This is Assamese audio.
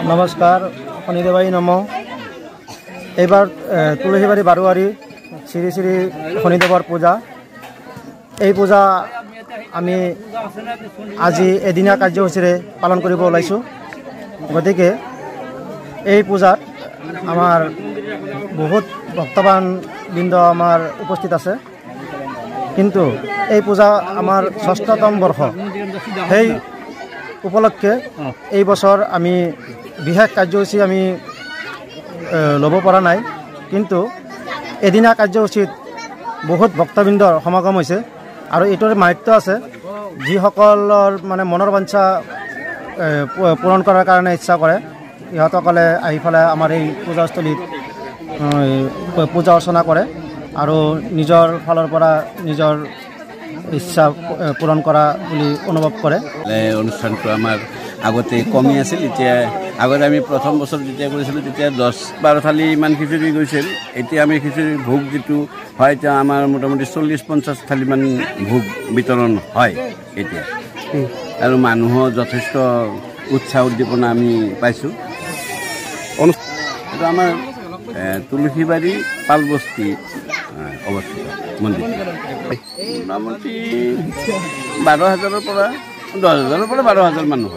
নমস্কাৰ শনিদেৱাই নম। এইবাৰ তুলসীবাৰী বাৰোৱাৰী শ্ৰী শ্ৰী শনিদেৱৰ পূজা। এই পূজা আমি আজি এদিনীয়া কাৰ্যসূচীৰে পালন কৰিব ওলাইছোঁ। গতিকে এই পূজাত আমাৰ বহুত ভক্তবান বৃন্দ আমাৰ উপস্থিত আছে। কিন্তু এই পূজা আমাৰ ৬ষ্ঠতম বৰ্ষ, সেই উপলক্ষে এই বছৰ আমি বিশেষ কাৰ্যসূচী আমি ল'ব পৰা নাই। কিন্তু এদিনীয়া কাৰ্যসূচীত বহুত ভক্তবৃন্দৰ সমাগম হৈছে আৰু এইটোৰ মাহাত্ম্য আছে। যিসকলৰ মানে মনৰ বাঞ্ছা পূৰণ কৰাৰ কাৰণে ইচ্ছা কৰে, ইহঁতসকলে আহি পেলাই আমাৰ এই পূজাস্থলীত পূজা অৰ্চনা কৰে আৰু নিজৰ ফালৰ পৰা নিজৰ ইচ্ছা পূৰণ কৰা বুলি অনুভৱ কৰে। অনুষ্ঠানটো আমাৰ আগতে কমি আছিল। এতিয়া আগতে আমি প্ৰথম বছৰ যেতিয়া কৰিছিলোঁ তেতিয়া 10-12 থালি ইমান খিচিৰি গৈছিল। এতিয়া আমি খিচিৰি ভোগ যিটো হয়, এতিয়া আমাৰ মোটামুটি 40-50 থালিমান ভোগ বিতৰণ হয় এতিয়া। আৰু মানুহৰ যথেষ্ট উৎসাহ উদ্দীপনা আমি পাইছোঁ। এইটো আমাৰ তুলসীবাৰী পালবস্তি অৱস্থিত মন্দিৰ। মোটামুটি 12,000-ৰ পৰা 10,000-ৰ পৰা 12,000 মানুহ হয়।